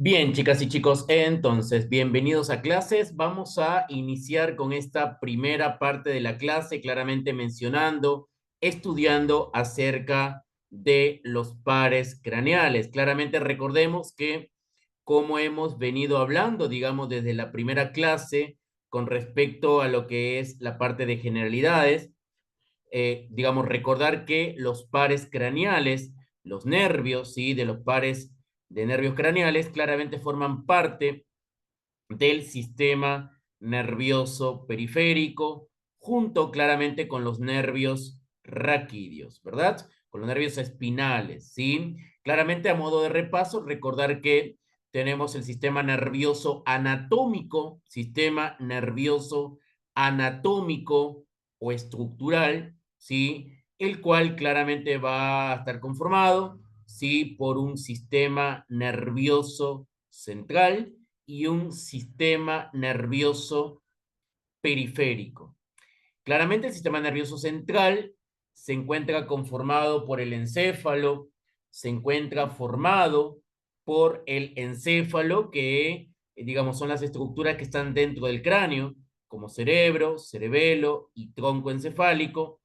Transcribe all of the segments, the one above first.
Bien, chicas y chicos, entonces, bienvenidos a clases. Vamos a iniciar con esta primera parte de la clase, claramente mencionando, estudiando acerca de los pares craneales. Claramente recordemos que como hemos venido hablando, digamos, desde la primera clase con respecto a lo que es la parte de generalidades, digamos, recordar que los pares craneales, los nervios, ¿sí? De los pares de nervios craneales, claramente forman parte del sistema nervioso periférico, junto claramente con los nervios raquídeos, ¿verdad? Con los nervios espinales, ¿sí? Claramente a modo de repaso, recordar que tenemos el sistema nervioso anatómico o estructural, ¿sí? El cual claramente va a estar conformado, ¿sí? Por un sistema nervioso central y un sistema nervioso periférico. Claramente el sistema nervioso central se encuentra conformado por el encéfalo, se encuentra formado por el encéfalo que, digamos, son las estructuras que están dentro del cráneo, como cerebro, cerebelo y tronco encefálico.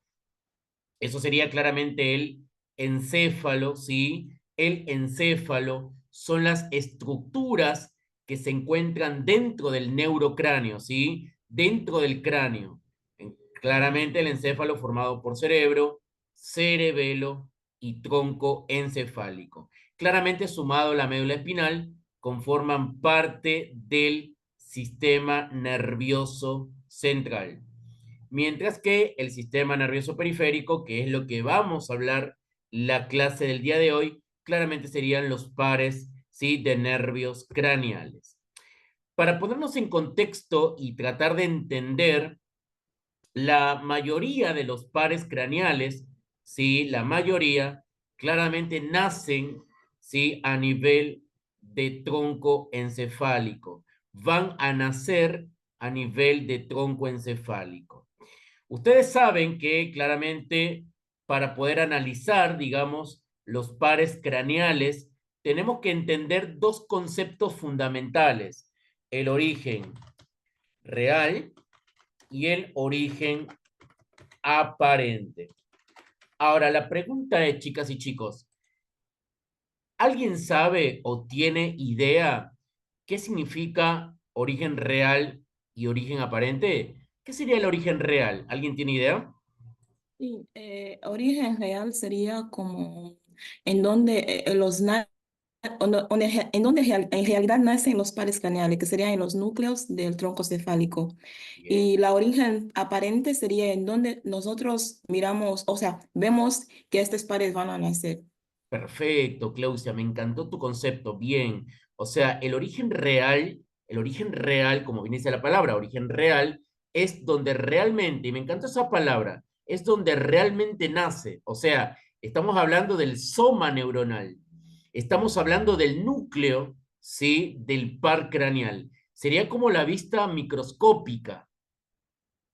Eso sería claramente el encéfalo, ¿sí? El encéfalo son las estructuras que se encuentran dentro del neurocráneo, ¿sí? Dentro del cráneo. Claramente el encéfalo formado por cerebro, cerebelo y tronco encefálico. Claramente sumado la médula espinal, conforman parte del sistema nervioso central. Mientras que el sistema nervioso periférico, que es lo que vamos a hablar la clase del día de hoy, claramente serían los pares, ¿sí? De nervios craneales. Para ponernos en contexto y tratar de entender, la mayoría de los pares craneales, ¿sí? La mayoría claramente nacen, ¿sí? A nivel de tronco encefálico. Van a nacer a nivel de tronco encefálico. Ustedes saben que claramente para poder analizar, digamos, los pares craneales, tenemos que entender dos conceptos fundamentales: el origen real y el origen aparente. Ahora, la pregunta es, chicas y chicos, ¿alguien sabe o tiene idea qué significa origen real y origen aparente? ¿Qué sería el origen real? ¿Alguien tiene idea? Sí, origen real sería como en donde en realidad nacen los pares craneales, que serían en los núcleos del tronco cefálico. Bien. Y la origen aparente sería en donde nosotros miramos, o sea, vemos que estos pares van a nacer. Perfecto, Claudia, me encantó tu concepto. Bien, o sea, el origen real, como bien dice la palabra, origen real, es donde realmente, y me encantó esa palabra, es donde realmente nace. O sea, estamos hablando del soma neuronal, estamos hablando del núcleo, ¿sí? Del par craneal. Sería como la vista microscópica.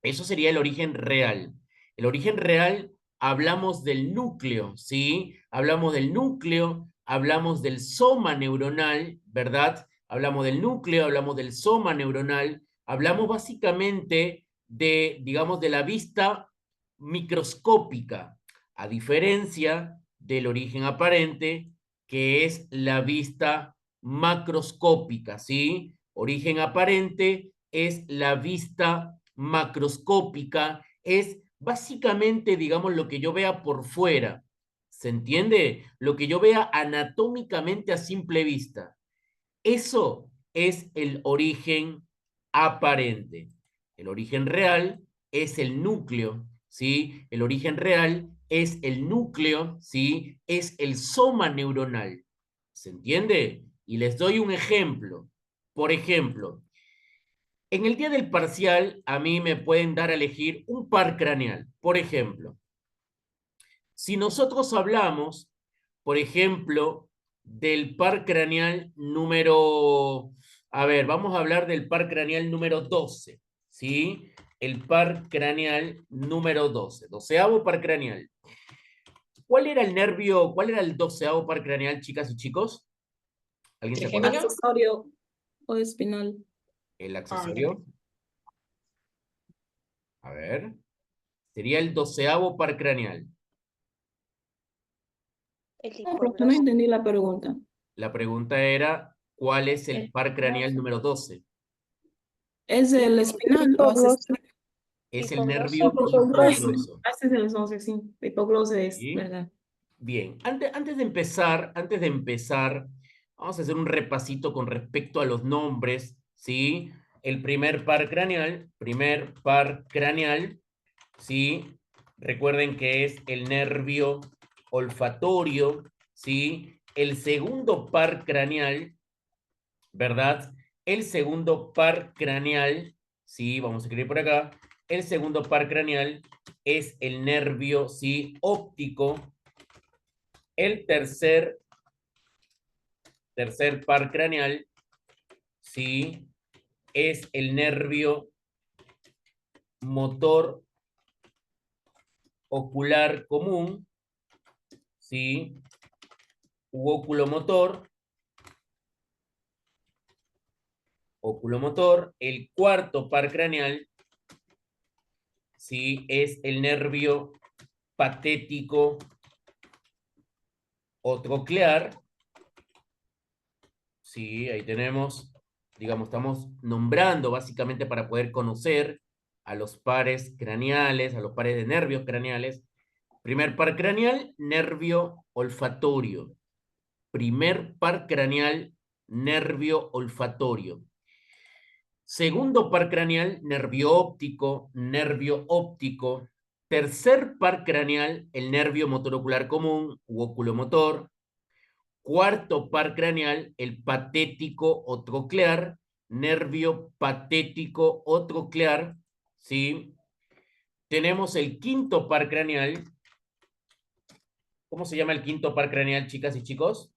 Eso sería el origen real. El origen real, hablamos del núcleo, ¿sí? Hablamos del núcleo, hablamos del soma neuronal, ¿verdad? Hablamos del núcleo, hablamos del soma neuronal, hablamos básicamente de, digamos, de la vista microscópica, a diferencia del origen aparente, que es la vista macroscópica, ¿sí? Origen aparente es la vista macroscópica, es básicamente, digamos, lo que yo vea por fuera. ¿Se entiende? Lo que yo vea anatómicamente a simple vista. Eso es el origen aparente. El origen real es el núcleo, ¿sí? El origen real es el núcleo, ¿sí? Es el soma neuronal. ¿Se entiende? Y les doy un ejemplo. Por ejemplo, en el día del parcial, a mí me pueden dar a elegir un par craneal. Por ejemplo, si nosotros hablamos, por ejemplo, del par craneal número, a ver, vamos a hablar del par craneal número 12, ¿sí? El par craneal número 12, doceavo par craneal. ¿Cuál era el nervio, cuál era el doceavo par craneal, chicas y chicos? ¿Alguien se acuerda? Trigémino. Accesorio o espinal. El Ah, accesorio. A ver. Sería el 12º par craneal. El No, profe, no hipogloso. entendí la pregunta. La pregunta era, ¿cuál es el par craneal número 12? ¿Es el espinal o Hipogloso. accesorio? Es el Hipogloso. nervio Hipogloso. hipogloso. Este es el 11, sí. Hipogloso es, ¿Sí? ¿verdad? Bien, antes de empezar, vamos a hacer un repasito con respecto a los nombres, ¿sí? El primer par craneal, ¿sí? Recuerden que es el nervio olfatorio, ¿sí? El segundo par craneal, ¿verdad? El segundo par craneal, ¿sí? Vamos a escribir por acá. El segundo par craneal es el nervio, ¿sí? Óptico. El tercer par craneal, ¿sí? Es el nervio motor ocular común, ¿sí? U oculomotor. El cuarto par craneal, ¿sí? Es el nervio patético o troclear. Sí, ahí tenemos, digamos, estamos nombrando básicamente para poder conocer a los pares craneales, a los pares de nervios craneales. Primer par craneal, nervio olfatorio. Primer par craneal, nervio olfatorio. Segundo par craneal, nervio óptico, nervio óptico. Tercer par craneal, el nervio motor ocular común u oculomotor. Cuarto par craneal, el patético o troclear, nervio patético o troclear, ¿sí? Tenemos el quinto par craneal. ¿Cómo se llama el quinto par craneal, chicas y chicos?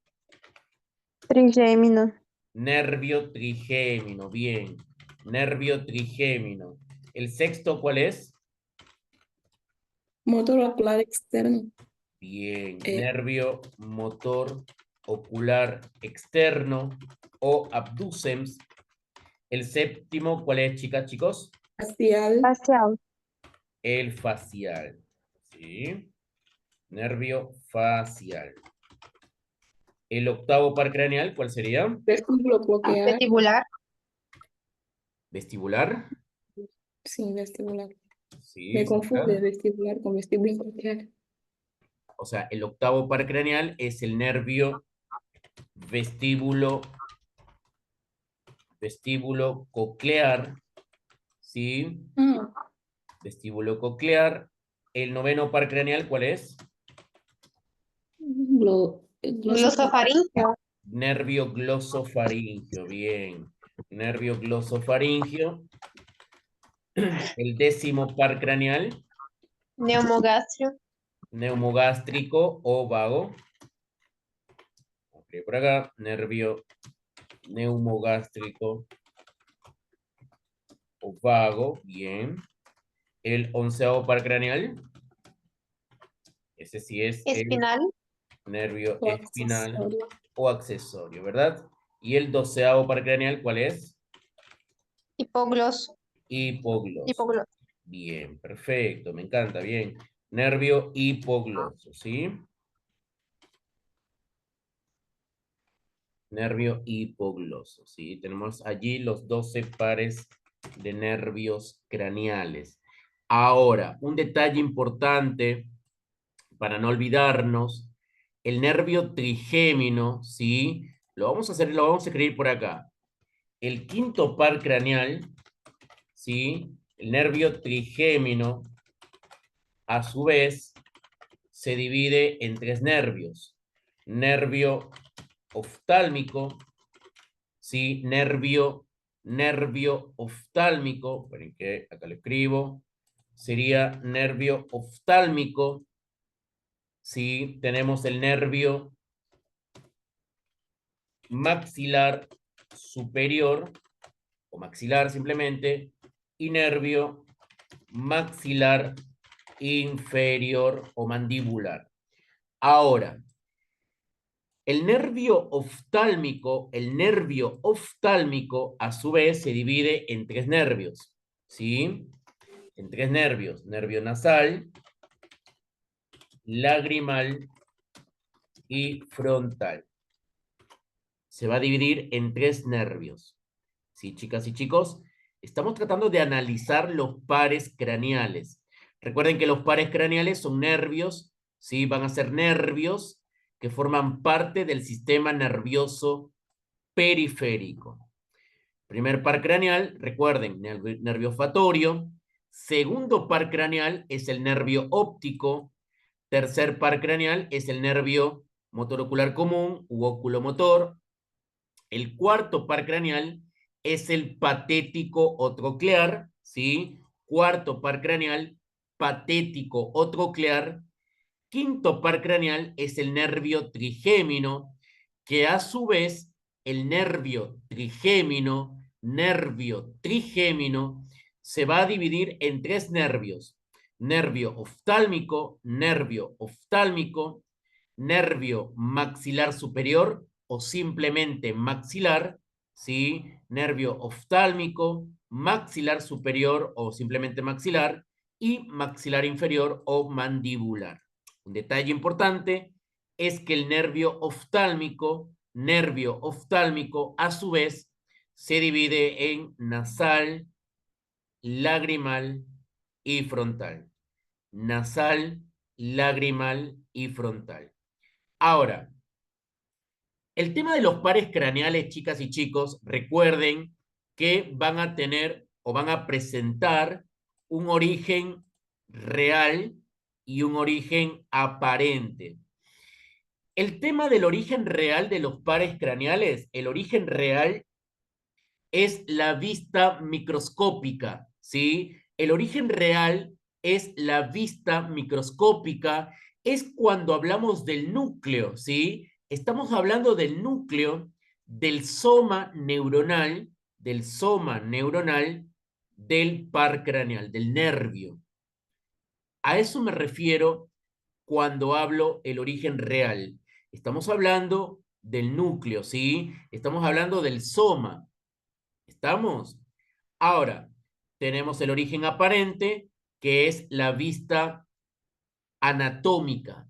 Trigémino. Nervio trigémino, bien. Nervio trigémino. ¿El sexto cuál es? Motor ocular externo. Bien. Eh, Nervio motor ocular externo o abducens. El séptimo, ¿cuál es, chicas, chicos? facial. Facial. El facial. ¿Sí? Nervio facial. El octavo par craneal, ¿cuál sería? Vestíbulo coclear. Vestibular. Vestibular. Sí, vestibular. Sí, Me sí confunde está. vestibular con vestíbulo coclear. O sea, el octavo par craneal es el nervio vestíbulo coclear, ¿sí? Ah, Vestíbulo coclear. El noveno par craneal, ¿cuál es? Glosofaringeo. Nervio glosofaringio, bien. Nervio glosofaringio. El décimo par craneal, Neumogastrio. neumogástrico o vago. Ok, por acá, nervio neumogástrico o vago, bien. El onceavo par craneal, ese sí es el Espinal. nervio o espinal accesorio. o accesorio, ¿verdad? Y el doceavo par craneal, ¿cuál es? Hipogloso. Hipogloso. Hipogloso. Bien, perfecto, me encanta, bien. Nervio hipogloso, ¿sí? Nervio hipogloso, ¿sí? Tenemos allí los 12 pares de nervios craneales. Ahora, un detalle importante para no olvidarnos, el nervio trigémino, ¿sí? Lo vamos a escribir por acá. El quinto par craneal, ¿sí? El nervio trigémino, a su vez, se divide en tres nervios. Nervio oftálmico, ¿sí? Nervio oftálmico, esperen que acá lo escribo, sería nervio oftálmico, ¿sí? Tenemos el nervio maxilar superior, o maxilar simplemente, y nervio maxilar inferior o mandibular. Ahora, El nervio oftálmico, a su vez, se divide en tres nervios, ¿sí? En tres nervios, nervio nasal, lagrimal y frontal. Se va a dividir en tres nervios. ¿Sí, chicas y chicos? Estamos tratando de analizar los pares craneales. Recuerden que los pares craneales son nervios, ¿sí? Van a ser nervios que forman parte del sistema nervioso periférico. Primer par craneal, recuerden, nervio olfatorio. Segundo par craneal es el nervio óptico. Tercer par craneal es el nervio motor ocular común u oculomotor. El cuarto par craneal es el patético o troclear, ¿sí? Cuarto par craneal, patético o troclear. Quinto par craneal es el nervio trigémino, que a su vez el nervio trigémino, se va a dividir en tres nervios. Nervio oftálmico, nervio maxilar superior o simplemente maxilar, ¿sí? Nervio oftálmico, maxilar superior o simplemente maxilar y maxilar inferior o mandibular. Un detalle importante es que el nervio oftálmico, a su vez, se divide en nasal, lagrimal y frontal. Nasal, lagrimal y frontal. Ahora, el tema de los pares craneales, chicas y chicos, recuerden que van a tener o van a presentar un origen real y un origen aparente. El tema del origen real de los pares craneales, el origen real es la vista microscópica, ¿sí? El origen real es la vista microscópica, es cuando hablamos del núcleo, ¿sí? Estamos hablando del núcleo del soma neuronal, del par craneal, del nervio. A eso me refiero cuando hablo el origen real. Estamos hablando del núcleo, ¿sí? Estamos hablando del soma. ¿Estamos? Ahora, tenemos el origen aparente, que es la vista anatómica.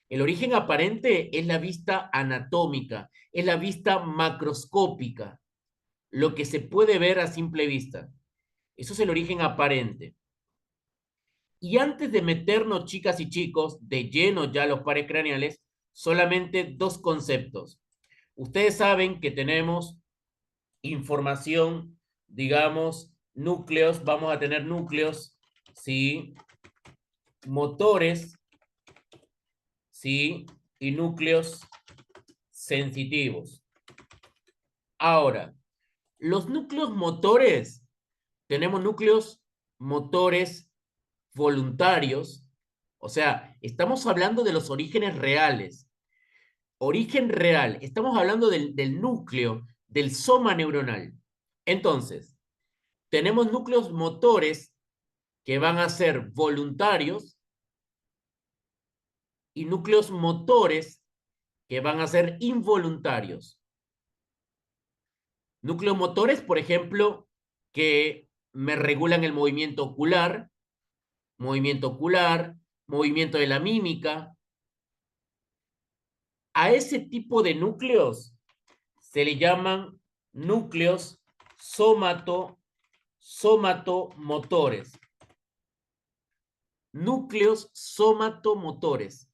El origen aparente es la vista anatómica, es la vista macroscópica, lo que se puede ver a simple vista. Eso es el origen aparente. Y antes de meternos, chicas y chicos, de lleno ya a los pares craneales, solamente dos conceptos. Ustedes saben que tenemos información, digamos, núcleos, vamos a tener núcleos, ¿sí? Motores, ¿sí? Y núcleos sensitivos. Ahora, los núcleos motores, tenemos núcleos motores voluntarios, o sea, estamos hablando de los orígenes reales. Origen real, estamos hablando del núcleo, del soma neuronal. Entonces, tenemos núcleos motores que van a ser voluntarios y núcleos motores que van a ser involuntarios. Núcleos motores, por ejemplo, que me regulan el movimiento ocular, movimiento de la mímica. A ese tipo de núcleos se le llaman núcleos somatomotores. Núcleos somatomotores.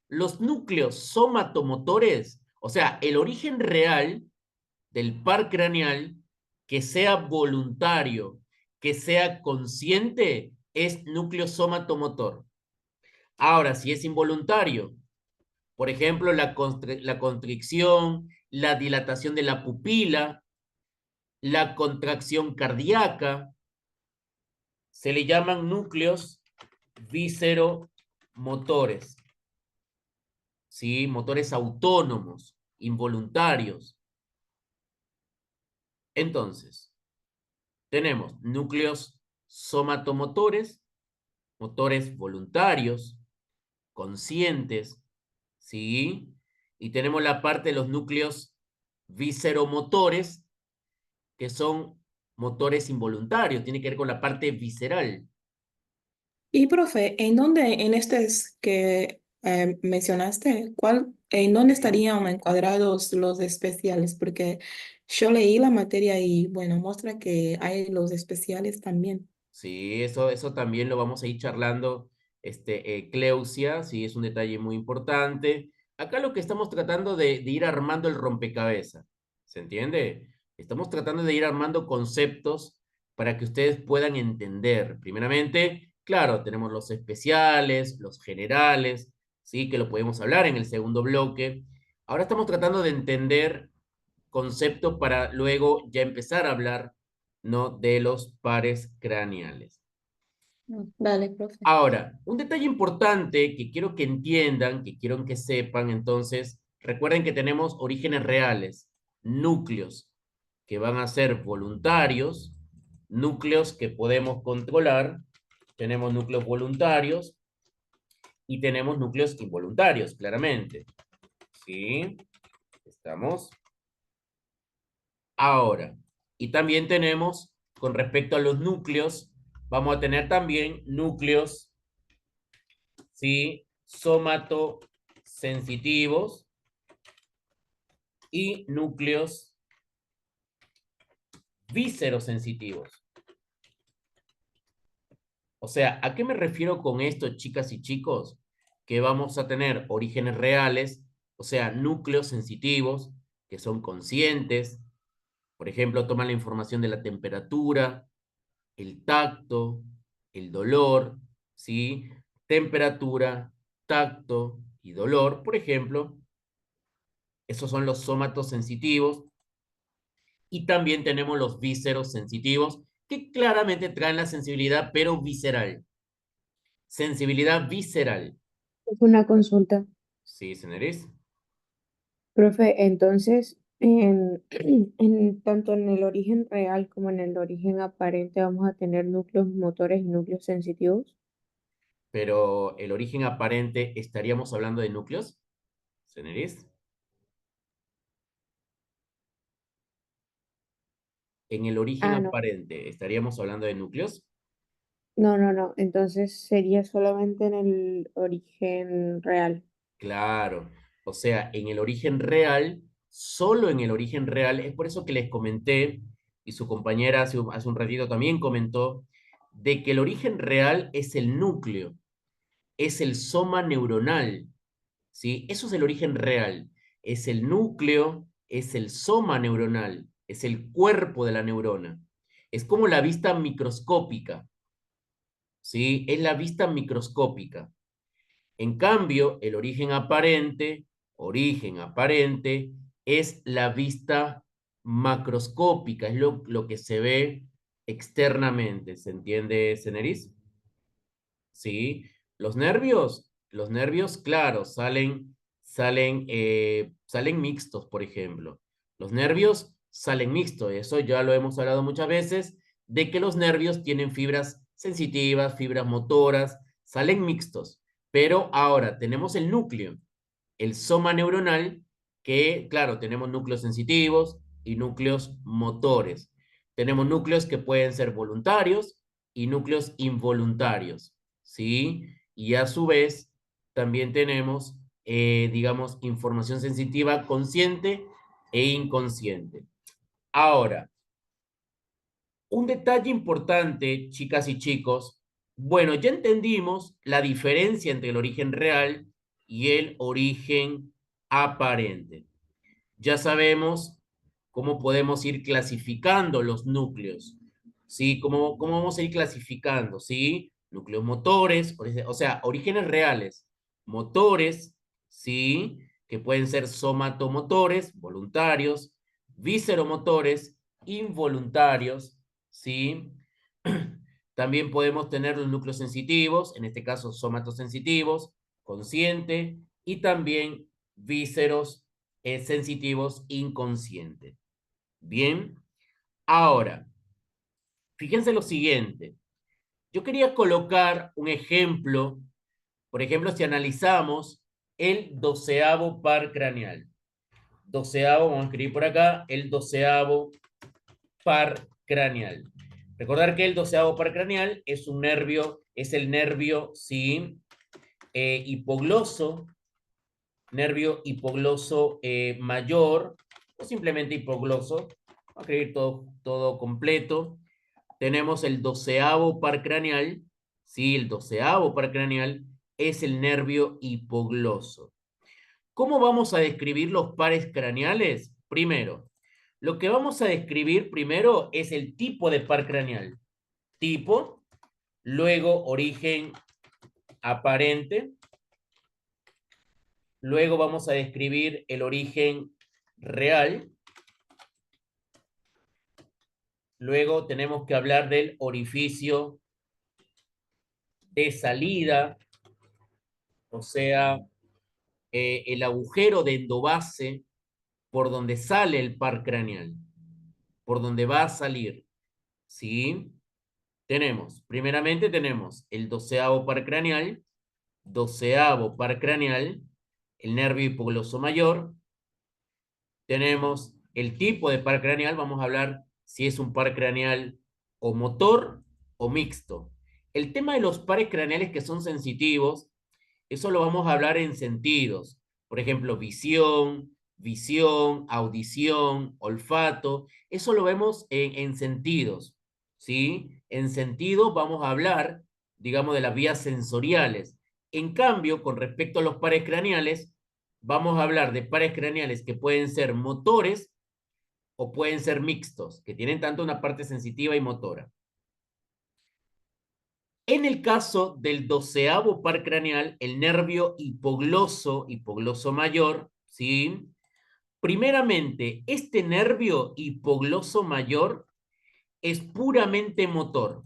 Los núcleos somatomotores, o sea, el origen real del par craneal, que sea voluntario, que sea consciente, es núcleo somatomotor. Ahora, si es involuntario, por ejemplo, la constricción, la dilatación de la pupila, la contracción cardíaca, se le llaman núcleos visceromotores. ¿Sí? Motores autónomos, involuntarios. Entonces, tenemos núcleos somatomotores, motores voluntarios, conscientes, ¿sí? y tenemos la parte de los núcleos visceromotores, que son motores involuntarios, tiene que ver con la parte visceral. Y profe, ¿en dónde, en estos que mencionaste, en dónde Sí. estarían encuadrados los especiales? Porque yo leí la materia y bueno, muestra que hay los especiales también. Sí, eso también lo vamos a ir charlando, Cleusia, sí, es un detalle muy importante. Acá lo que estamos tratando de ir armando el rompecabezas, ¿se entiende? Estamos tratando de ir armando conceptos para que ustedes puedan entender. Primeramente, claro, tenemos los especiales, los generales, sí, que lo podemos hablar en el segundo bloque. Ahora estamos tratando de entender conceptos para luego ya empezar a hablar, ¿no?, de los pares craneales. Vale, profe. Ahora, un detalle importante que quiero que entiendan, que quiero que sepan, entonces, recuerden que tenemos orígenes reales, núcleos que van a ser voluntarios, núcleos que podemos controlar, tenemos núcleos voluntarios y tenemos núcleos involuntarios, claramente. ¿Sí? Estamos. Ahora, y también tenemos, con respecto a los núcleos, vamos a tener también núcleos, ¿sí?, somatosensitivos y núcleos viscerosensitivos. O sea, ¿a qué me refiero con esto, chicas y chicos? Que vamos a tener orígenes reales, o sea, núcleos sensitivos que son conscientes. Por ejemplo, toman la información de la temperatura, el tacto, el dolor, ¿sí? Temperatura, tacto y dolor, por ejemplo. Esos son los somatos sensitivos. Y también tenemos los vísceros sensitivos, que claramente traen la sensibilidad, pero visceral. Sensibilidad visceral. Una consulta, ¿Sí, señores? profe, entonces, tanto en el origen real como en el origen aparente vamos a tener núcleos motores y núcleos sensitivos. Pero el origen aparente, ¿estaríamos hablando de núcleos? ¿Señores? En el origen Ah, no, aparente, ¿estaríamos hablando de núcleos? no, entonces sería solamente en el origen real. Claro, o sea, en el origen real, solo en el origen real, es por eso que les comenté, y su compañera hace un ratito también comentó, de que el origen real es el núcleo, es el soma neuronal, ¿sí? Eso es el origen real, es el núcleo, es el soma neuronal, es el cuerpo de la neurona. Es como la vista microscópica, ¿sí? Es la vista microscópica. En cambio, el origen aparente, es la vista macroscópica, es lo que se ve externamente. ¿Se entiende, Ceneris? Sí. Los nervios, claro, salen mixtos, por ejemplo. Los nervios salen mixtos, eso ya lo hemos hablado muchas veces, de que los nervios tienen fibras sensitivas, fibras motoras, salen mixtos. Pero ahora tenemos el núcleo, el soma neuronal, que, claro, tenemos núcleos sensitivos y núcleos motores. Tenemos núcleos que pueden ser voluntarios y núcleos involuntarios, ¿sí? Y a su vez, también tenemos, digamos, información sensitiva consciente e inconsciente. Ahora, un detalle importante, chicas y chicos, bueno, ya entendimos la diferencia entre el origen real y el origen aparente. Ya sabemos cómo podemos ir clasificando los núcleos, ¿sí? ¿Cómo vamos a ir clasificando, ¿sí? Núcleos motores, o sea, orígenes reales, motores, ¿sí? Que pueden ser somatomotores, voluntarios, visceromotores, involuntarios, ¿sí? También podemos tener los núcleos sensitivos, en este caso somatosensitivos, consciente, y también vísceros sensitivos inconscientes. Bien, ahora, fíjense lo siguiente. Yo quería colocar un ejemplo, por ejemplo, si analizamos el 12º par craneal. 12º, vamos a escribir por acá, el 12º par craneal. Recordar que el 12º par craneal es un nervio, es el nervio, ¿sí? Hipogloso, nervio hipogloso mayor, o simplemente hipogloso. Vamos a escribir todo completo. Tenemos el 12º par craneal, ¿sí? El 12º par craneal es el nervio hipogloso. ¿Cómo vamos a describir los pares craneales? Primero, lo que vamos a describir primero es el tipo de par craneal. Tipo, luego origen aparente, luego vamos a describir el origen real, luego tenemos que hablar del orificio de salida, o sea, el agujero de endobase por donde sale el par craneal, por donde va a salir, ¿sí? Primeramente tenemos el 12º par craneal, 12º par craneal, el nervio hipogloso mayor. Tenemos el tipo de par craneal, vamos a hablar si es un par craneal o motor o mixto. El tema de los pares craneales que son sensitivos, eso lo vamos a hablar en sentidos. Por ejemplo, visión, audición, olfato. Eso lo vemos en sentidos, ¿sí? En sentidos vamos a hablar, digamos, de las vías sensoriales. En cambio, con respecto a los pares craneales, vamos a hablar de pares craneales que pueden ser motores o pueden ser mixtos, que tienen tanto una parte sensitiva y motora. En el caso del 12º par craneal, el nervio hipogloso mayor, ¿sí? Primeramente, este nervio hipogloso mayor es puramente motor.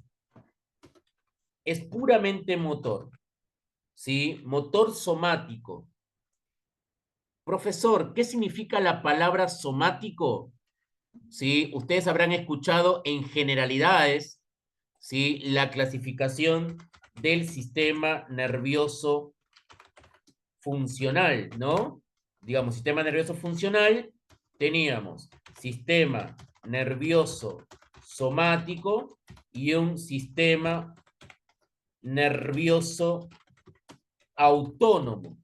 Es puramente motor, ¿sí? Motor somático. Profesor, ¿qué significa la palabra somático? ¿Sí? Ustedes habrán escuchado en generalidades, ¿sí? La clasificación del sistema nervioso funcional, ¿no? Digamos, sistema nervioso funcional, teníamos sistema nervioso somático y un sistema nervioso autónomo.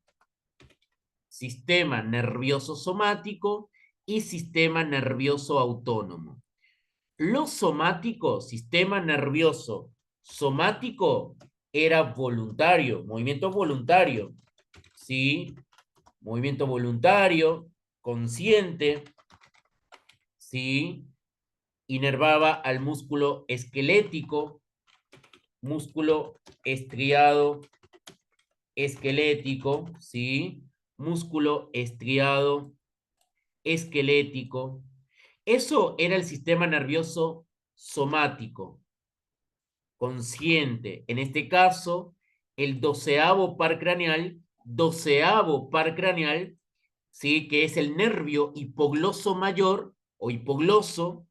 Sistema nervioso somático y sistema nervioso autónomo. Lo somático, sistema nervioso somático, era voluntario, movimiento voluntario, ¿sí? Movimiento voluntario, consciente, ¿sí? Inervaba al músculo esquelético, músculo estriado esquelético, ¿sí? Músculo estriado esquelético. Eso era el sistema nervioso somático, consciente. En este caso, el 12º par craneal, 12º par craneal, ¿sí? Que es el nervio hipogloso mayor o hipogloso,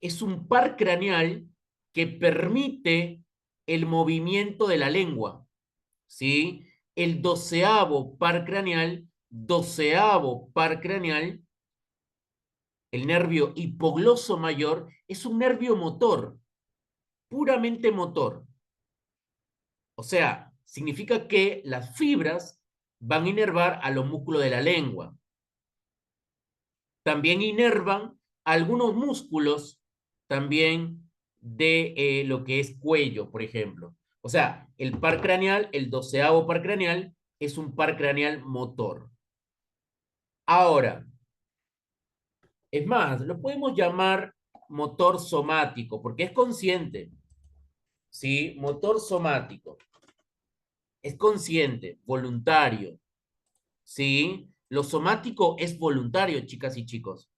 es un par craneal que permite el movimiento de la lengua, ¿sí? El 12º par craneal, 12º par craneal, el nervio hipogloso mayor, es un nervio motor, puramente motor. O sea, significa que las fibras van a inervar a los músculos de la lengua. También inervan algunos músculos también de lo que es cuello, por ejemplo. O sea, el par craneal, el 12º par craneal, es un par craneal motor. Ahora, es más, lo podemos llamar motor somático, porque es consciente. ¿Sí? Motor somático. Es consciente, voluntario. ¿Sí? Lo somático es voluntario, chicas y chicos.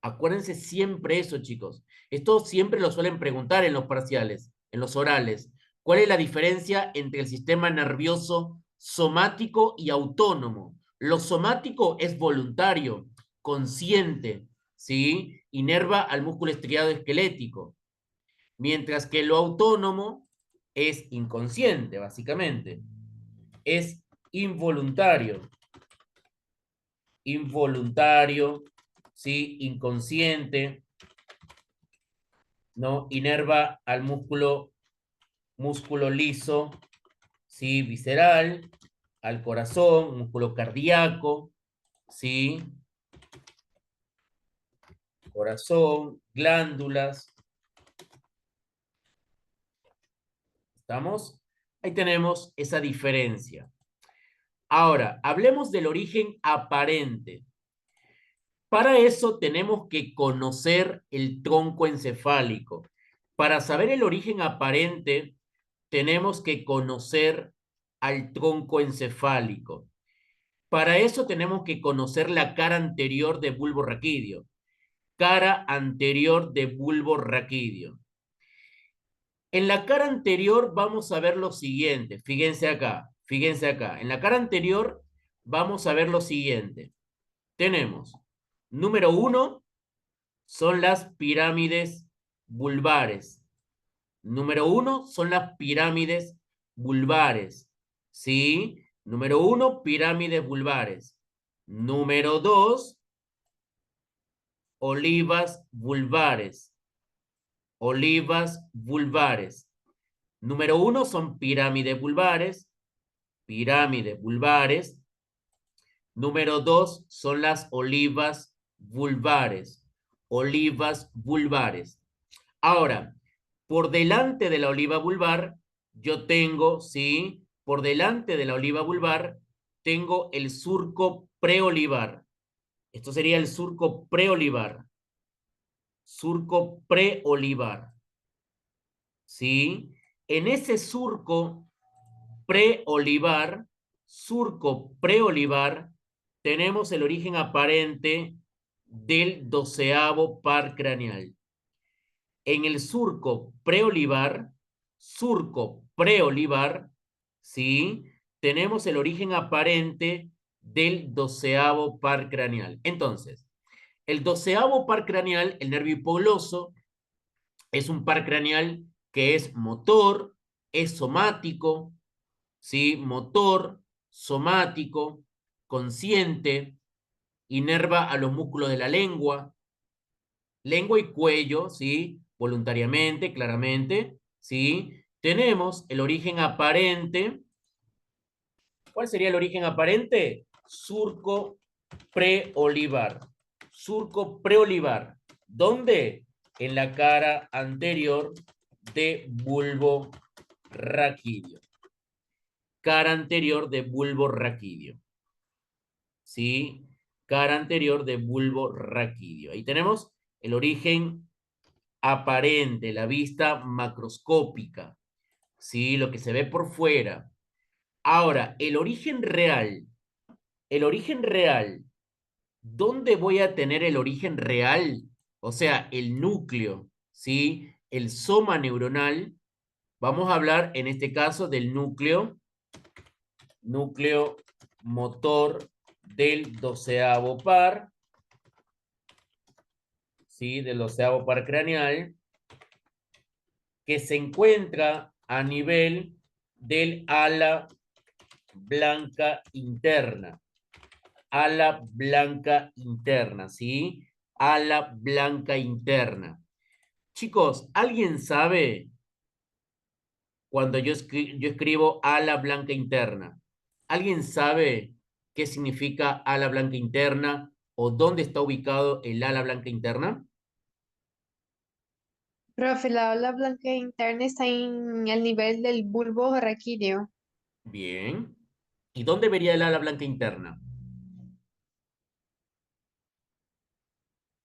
Acuérdense siempre eso, chicos. Esto siempre lo suelen preguntar en los parciales, en los orales. ¿Cuál es la diferencia entre el sistema nervioso somático y autónomo? Lo somático es voluntario, consciente, ¿sí? Inerva al músculo estriado esquelético. Mientras que lo autónomo es inconsciente, básicamente. Es involuntario. Involuntario, ¿sí? Inconsciente, ¿no? Inerva al músculo liso, ¿sí? Visceral, al corazón, músculo cardíaco, ¿sí? Corazón, glándulas. ¿Estamos? Ahí tenemos esa diferencia. Ahora, hablemos del origen aparente. Para eso tenemos que conocer el tronco encefálico. Para saber el origen aparente, tenemos que conocer al tronco encefálico. Para eso tenemos que conocer la cara anterior de bulbo raquídeo. Cara anterior de bulbo raquídeo. En la cara anterior vamos a ver lo siguiente. Fíjense acá, fíjense acá. En la cara anterior vamos a ver lo siguiente. Tenemos, número 1, son las pirámides vulvares. Número 1 son las pirámides vulvares. ¿Sí? Número 1, pirámides vulvares. Número 2, olivas vulvares. Olivas vulvares. Número 1 son pirámides vulvares. Pirámides vulvares. Número 2 son las olivas vulvares. Olivas vulvares. Ahora, por delante de la oliva vulvar, yo tengo, ¿sí? Por delante de la oliva vulvar, tengo el surco preolivar. Esto sería el surco preolivar. Surco preolivar. ¿Sí? En ese surco preolivar, tenemos el origen aparente del 12º par craneal. En el surco preolivar, ¿sí? Tenemos el origen aparente del 12º par craneal. Entonces, el 12º par craneal, el nervio hipogloso, es un par craneal que es motor, es somático, ¿sí? Motor, somático, consciente, inerva a los músculos de la lengua y cuello, ¿sí? Voluntariamente, claramente, ¿sí? Tenemos el origen aparente. ¿Cuál sería el origen aparente? Surco preolivar. Surco preolivar. ¿Dónde? En la cara anterior de bulbo raquídeo. Cara anterior de bulbo raquídeo. ¿Sí? Cara anterior de bulbo raquídeo. Ahí tenemos el origen aparente, la vista macroscópica. ¿Sí? Lo que se ve por fuera. Ahora, el origen real, ¿dónde voy a tener el origen real? O sea, el núcleo, ¿sí? El soma neuronal. Vamos a hablar en este caso del núcleo motor del 12º par, ¿sí? Del 12º par craneal, que se encuentra a nivel del ala blanca interna. Ala blanca interna, ¿sí? Ala blanca interna. Chicos, ¿alguien sabe cuando yo escribo ala blanca interna? ¿Alguien sabe qué significa ala blanca interna o dónde está ubicado el ala blanca interna? Profe, la ola blanca interna está en el nivel del bulbo raquídeo. Bien. ¿Y dónde vería el ala blanca interna?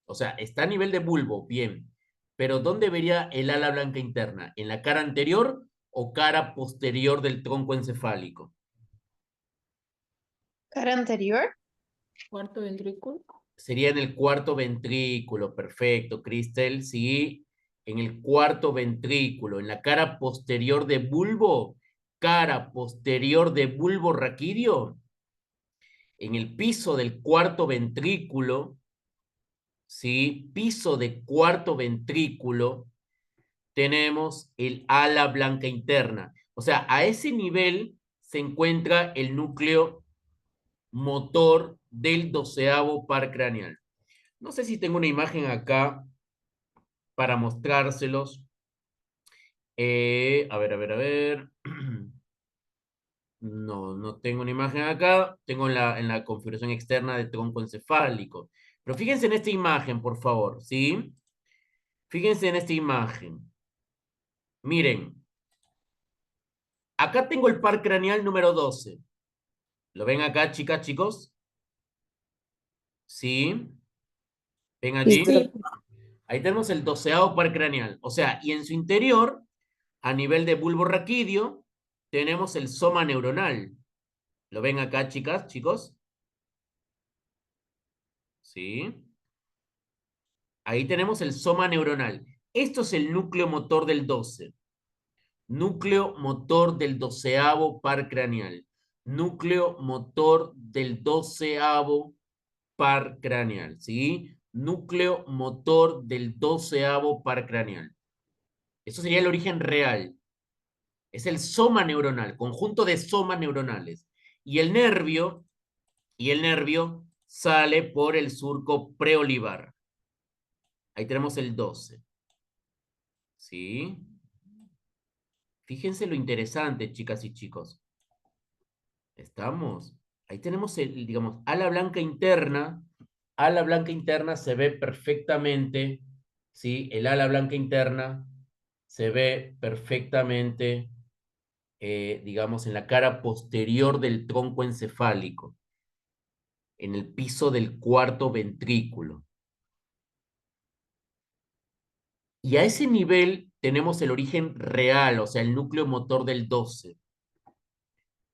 O sea, está a nivel de bulbo, bien. Pero ¿dónde vería el ala blanca interna? ¿En la cara anterior o cara posterior del tronco encefálico? Cara anterior. Cuarto ventrículo. Sería en el cuarto ventrículo, perfecto, Cristel, sí, en el cuarto ventrículo, en la cara posterior de bulbo raquídeo, en el piso del cuarto ventrículo, sí, piso de cuarto ventrículo, tenemos el ala blanca interna. O sea, a ese nivel se encuentra el núcleo motor del 12º par craneal. No sé si tengo una imagen acá para mostrárselos. A ver. No, no tengo una imagen acá. Tengo en la configuración externa de tronco encefálico. Pero fíjense en esta imagen, por favor, ¿sí? Fíjense en esta imagen. Miren, acá tengo el par craneal número 12. ¿Lo ven acá, chicas, chicos? ¿Sí? ¿Ven allí? Sí, Ahí tenemos el 12º par craneal. O sea, y en su interior, a nivel de bulbo raquídeo, tenemos el soma neuronal. ¿Lo ven acá, chicas, chicos? ¿Sí? Ahí tenemos el soma neuronal. Esto es el núcleo motor del 12. Núcleo motor del 12º par craneal. Núcleo motor del 12º par craneal, ¿sí? Núcleo motor del 12º par craneal. Eso sería el origen real. Es el soma neuronal, conjunto de somas neuronales. Y el nervio sale por el surco preolivar. Ahí tenemos el 12. ¿Sí? Fíjense lo interesante, chicas y chicos. ¿Estamos? Ahí tenemos el, digamos, ala blanca interna. Ala blanca interna se ve perfectamente, ¿sí? El ala blanca interna se ve perfectamente, digamos, en la cara posterior del tronco encefálico, en el piso del cuarto ventrículo. Y a ese nivel tenemos el origen real, o sea, el núcleo motor del 12.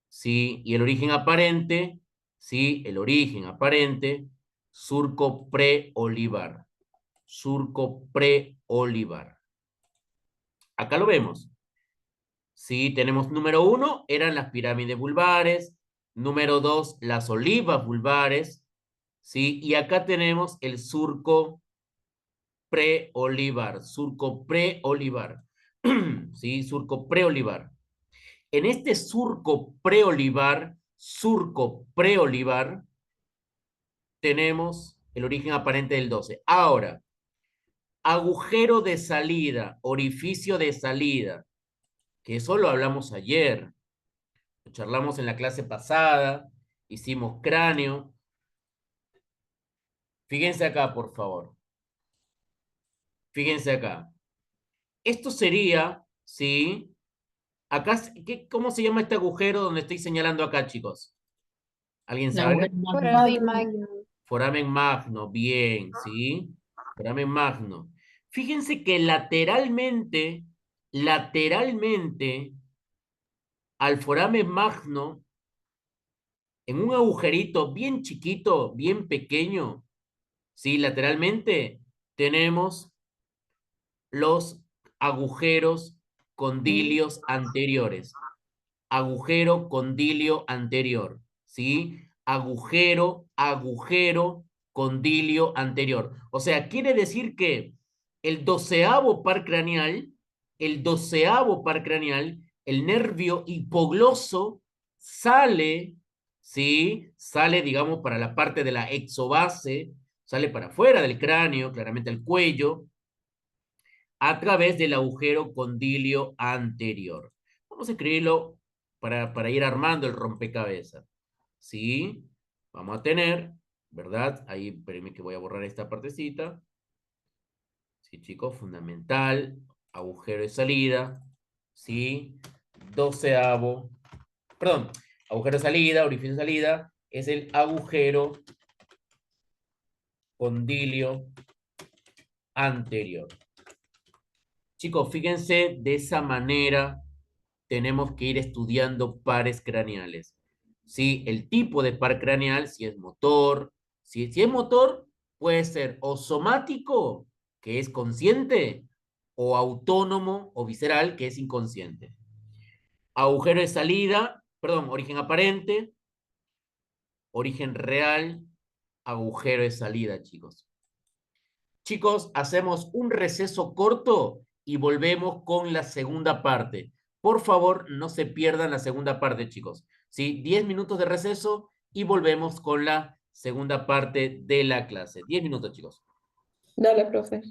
¿Sí? Y el origen aparente, ¿sí? El origen aparente, surco preolivar. Surco preolivar. Acá lo vemos. Sí, tenemos número 1, eran las pirámides vulvares. Número 2, las olivas vulvares. Sí, y acá tenemos el surco preolivar. Surco preolivar. Sí, surco preolivar. En este surco preolivar, tenemos el origen aparente del 12. Ahora, agujero de salida, orificio de salida, que eso lo hablamos ayer, lo charlamos en la clase pasada, hicimos cráneo. Fíjense acá, por favor. Fíjense acá. Esto sería, ¿sí? Acá, ¿cómo se llama este agujero donde estoy señalando acá, chicos? ¿Alguien sabe? Foramen magno. Foramen magno, bien, ¿sí? Foramen magno. Fíjense que lateralmente, al foramen magno, en un agujerito bien chiquito, bien pequeño, ¿sí? Lateralmente tenemos los agujeros condilios anteriores. Agujero condilio anterior, ¿sí? Agujero, condilio anterior. O sea, quiere decir que el 12º par craneal, el nervio hipogloso sale, ¿sí? Sale, digamos, para la parte de la exobase, sale para afuera del cráneo, claramente el cuello, a través del agujero condilio anterior. Vamos a escribirlo para ir armando el rompecabezas. ¿Sí? Vamos a tener, ¿verdad? Ahí, espérenme que voy a borrar esta partecita. Sí, chicos, fundamental, agujero de salida, ¿sí? 12º, perdón, agujero de salida, orificio de salida, es el agujero condilio anterior. Chicos, fíjense, de esa manera tenemos que ir estudiando pares craneales. ¿Sí? El tipo de par craneal, si es motor, si es motor, puede ser o somático, que es consciente, o autónomo o visceral, que es inconsciente. Agujero de salida, perdón, origen aparente, origen real, agujero de salida, chicos. Chicos, hacemos un receso corto y volvemos con la segunda parte. Por favor, no se pierdan la segunda parte, chicos. ¿sí? 10 minutos de receso y volvemos con la segunda parte de la clase. 10 minutos, chicos. Dale, profe.